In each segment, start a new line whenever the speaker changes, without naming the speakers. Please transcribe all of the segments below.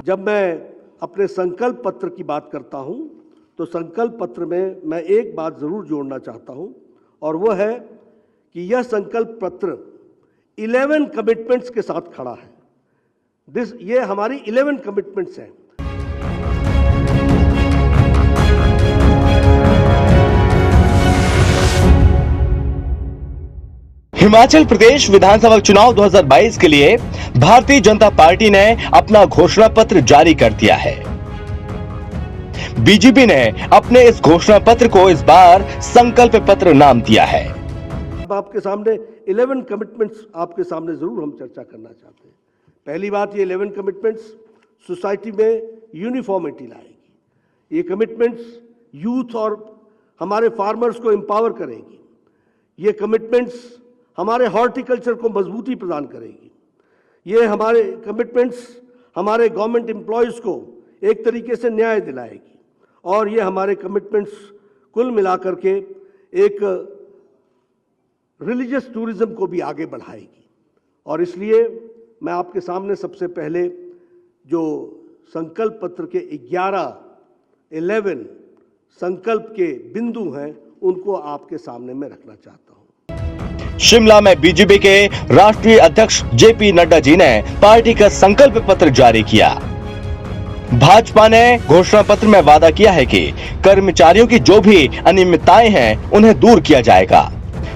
जब मैं अपने संकल्प पत्र की बात करता हूं तो संकल्प पत्र में मैं एक बात जरूर जोड़ना चाहता हूं और वो है कि यह संकल्प पत्र 11 कमिटमेंट्स के साथ खड़ा है। ये हमारी 11 कमिटमेंट्स हैं।
हिमाचल प्रदेश विधानसभा चुनाव 2022 के लिए भारतीय जनता पार्टी ने अपना घोषणा पत्र जारी कर दिया है। बीजेपी ने अपने इस घोषणा पत्र को इस बार संकल्प पत्र नाम दिया है।
आपके सामने 11 कमिटमेंट्स आपके सामने जरूर हम चर्चा करना चाहते हैं। पहली बात, ये 11 कमिटमेंट्स सोसाइटी में यूनिफॉर्मिटी लाएगी। ये कमिटमेंट्स यूथ और हमारे फार्मर्स को एम्पावर करेगी। ये कमिटमेंट्स हमारे हॉर्टिकल्चर को मजबूती प्रदान करेगी। ये हमारे कमिटमेंट्स हमारे गवर्नमेंट एम्प्लॉयज़ को एक तरीके से न्याय दिलाएगी और ये हमारे कमिटमेंट्स कुल मिलाकर के एक रिलीजियस टूरिज्म को भी आगे बढ़ाएगी। और इसलिए मैं आपके सामने सबसे पहले जो संकल्प पत्र के 11 संकल्प के बिंदु हैं उनको आपके सामने मैं रखना चाहता हूं।
शिमला में बीजेपी के राष्ट्रीय अध्यक्ष जेपी नड्डा जी ने पार्टी का संकल्प पत्र जारी किया। भाजपा ने घोषणा पत्र में वादा किया है कि कर्मचारियों की जो भी अनियमितताएं हैं उन्हें दूर किया जाएगा।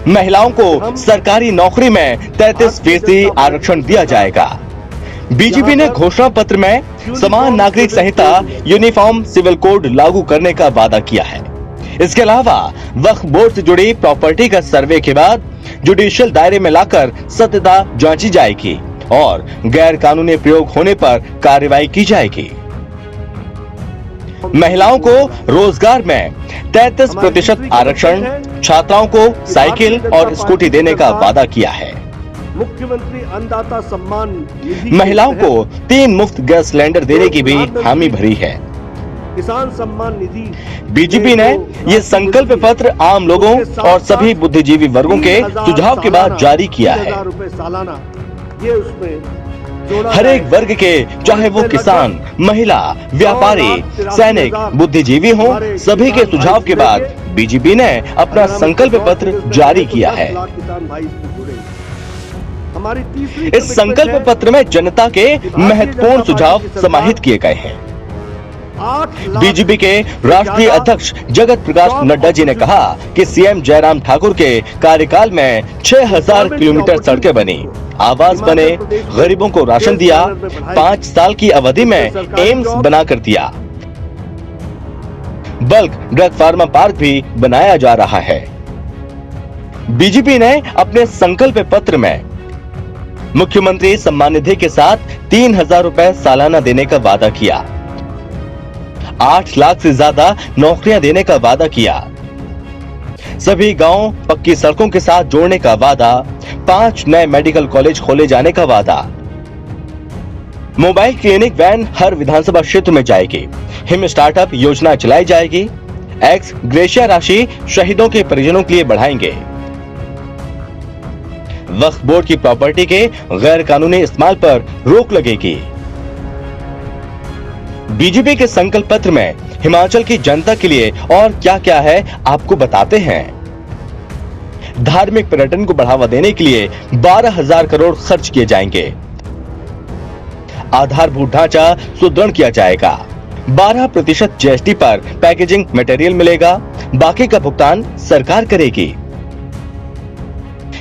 महिलाओं को सरकारी नौकरी में 33% आरक्षण दिया जाएगा। बीजेपी ने घोषणा पत्र में समान नागरिक संहिता यूनिफॉर्म सिविल कोड लागू करने का वादा किया है। इसके अलावा वक्फ बोर्ड से जुड़ी प्रॉपर्टी का सर्वे के बाद जुडिशियल दायरे में लाकर सत्यता जांची जाएगी और गैर कानूनी प्रयोग होने पर कार्रवाई की जाएगी। महिलाओं को रोजगार में 33% आरक्षण, छात्राओं को साइकिल और स्कूटी देने का वादा किया है।
मुख्यमंत्री अन्नदाता सम्मान निधि,
महिलाओं को 3 मुफ्त गैस सिलेंडर देने की भी हामी भरी है।
किसान सम्मान निधि।
बीजेपी ने ये संकल्प पत्र आम लोगों और सभी बुद्धिजीवी वर्गों के सुझाव के बाद जारी किया है।
सालाना ये उसमें
हर एक वर्ग के, चाहे वो किसान, महिला, व्यापारी, सैनिक, बुद्धिजीवी हो, सभी के सुझाव के बाद बीजेपी ने अपना संकल्प पत्र जारी किया है। इस संकल्प पत्र में जनता के महत्वपूर्ण सुझाव समाहित किए गए हैं। बीजेपी के राष्ट्रीय अध्यक्ष जगत प्रकाश नड्डा जी ने कहा कि सीएम जयराम ठाकुर के कार्यकाल में 6000 किलोमीटर सड़कें बनी, आवास बने, गरीबों को राशन दिया, 5 साल की अवधि में एम्स बना कर दिया, बल्क ड्रग फार्मा पार्क भी बनाया जा रहा है। बीजेपी ने अपने संकल्प पत्र में मुख्यमंत्री सम्मान निधि के साथ 3000 रुपए सालाना देने का वादा किया, 8 लाख से ज्यादा नौकरियां देने का वादा किया, सभी गांव पक्की सड़कों के साथ जोड़ने का वादा, 5 नए मेडिकल कॉलेज खोले जाने का वादा, मोबाइल क्लिनिक वैन हर विधानसभा क्षेत्र में जाएगी, हिम स्टार्टअप योजना चलाई जाएगी, एक्स ग्रेशिया राशि शहीदों के परिजनों के लिए बढ़ाएंगे, वक्फ बोर्ड की प्रॉपर्टी के गैर कानूनी इस्तेमाल पर रोक लगेगी। बीजेपी के संकल्प पत्र में हिमाचल की जनता के लिए और क्या क्या है आपको बताते हैं। धार्मिक पर्यटन को बढ़ावा देने के लिए 12,000 करोड़ खर्च किए जाएंगे। आधारभूत ढांचा सुदृढ़ किया जाएगा। 12% जीएसटी पर पैकेजिंग मटेरियल मिलेगा, बाकी का भुगतान सरकार करेगी।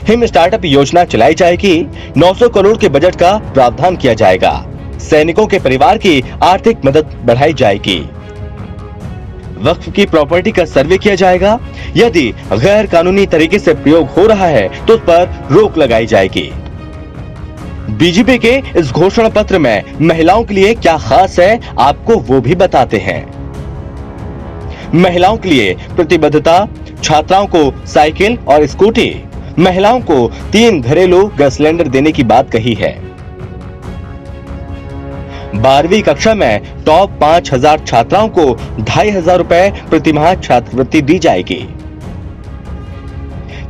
हिम स्टार्टअप योजना चलाई जाएगी। 900 करोड़ के बजट का प्रावधान किया जाएगा। सैनिकों के परिवार की आर्थिक मदद बढ़ाई जाएगी। वक्फ की प्रॉपर्टी का सर्वे किया जाएगा। यदि गैर कानूनी तरीके से प्रयोग हो रहा है तो उस पर रोक लगाई जाएगी। बीजेपी के इस घोषणा पत्र में महिलाओं के लिए क्या खास है आपको वो भी बताते हैं। महिलाओं के लिए प्रतिबद्धता, छात्राओं को साइकिल और स्कूटी, महिलाओं को 3 घरेलू गैस सिलेंडर देने की बात कही है। 12वीं कक्षा में टॉप 5000 छात्राओं को 2500 रुपए प्रतिमाह छात्रवृत्ति दी जाएगी।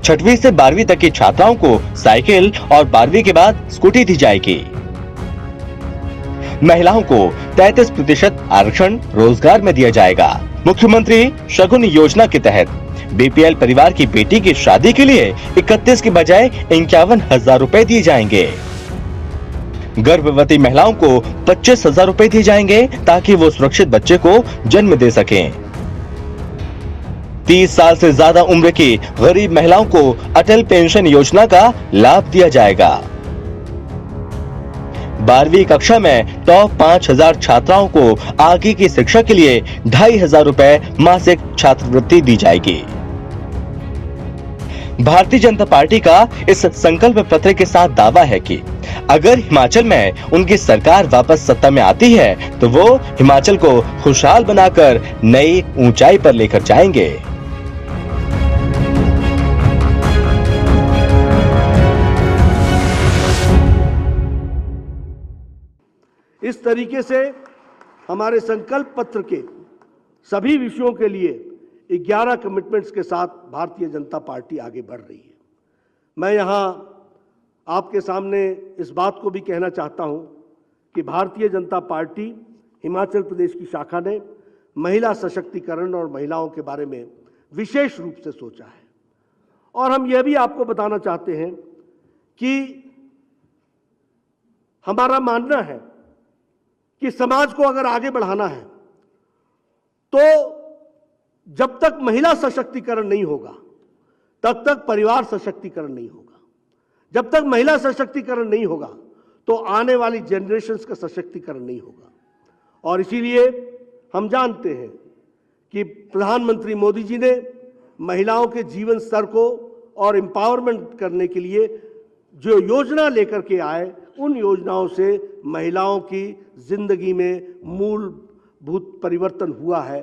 6वीं से 12वीं तक की छात्राओं को साइकिल और 12वीं के बाद स्कूटी दी जाएगी। महिलाओं को 33% आरक्षण रोजगार में दिया जाएगा। मुख्यमंत्री शगुन योजना के तहत बीपीएल परिवार की बेटी की शादी के लिए 31 की बजाय 51,000 रुपए दिए जाएंगे। गर्भवती महिलाओं को 25,000 रुपए दिए जाएंगे ताकि वो सुरक्षित बच्चे को जन्म दे सकें। 30 साल से ज्यादा उम्र की गरीब महिलाओं को अटल पेंशन योजना का लाभ दिया जाएगा। 12वीं कक्षा में टॉप 5,000 छात्राओं को आगे की शिक्षा के लिए 2,500 रुपए मासिक छात्रवृत्ति दी जाएगी। भारतीय जनता पार्टी का इस संकल्प पत्र के साथ दावा है कि अगर हिमाचल में उनकी सरकार वापस सत्ता में आती है तो वो हिमाचल को खुशहाल बनाकर नई ऊंचाई पर लेकर जाएंगे।
इस तरीके से हमारे संकल्प पत्र के सभी विषयों के लिए 11 कमिटमेंट्स के साथ भारतीय जनता पार्टी आगे बढ़ रही है। मैं यहाँ आपके सामने इस बात को भी कहना चाहता हूँ कि भारतीय जनता पार्टी हिमाचल प्रदेश की शाखा ने महिला सशक्तिकरण और महिलाओं के बारे में विशेष रूप से सोचा है। और हम यह भी आपको बताना चाहते हैं कि हमारा मानना है कि समाज को अगर आगे बढ़ाना है तो जब तक महिला सशक्तिकरण नहीं होगा तब तक परिवार सशक्तिकरण नहीं होगा। जब तक महिला सशक्तिकरण नहीं होगा तो आने वाली जनरेशन्स का सशक्तिकरण नहीं होगा। और इसीलिए हम जानते हैं कि प्रधानमंत्री मोदी जी ने महिलाओं के जीवन स्तर को और एम्पावरमेंट करने के लिए जो योजना लेकर के आए, उन योजनाओं से महिलाओं की जिंदगी में मूलभूत परिवर्तन हुआ है।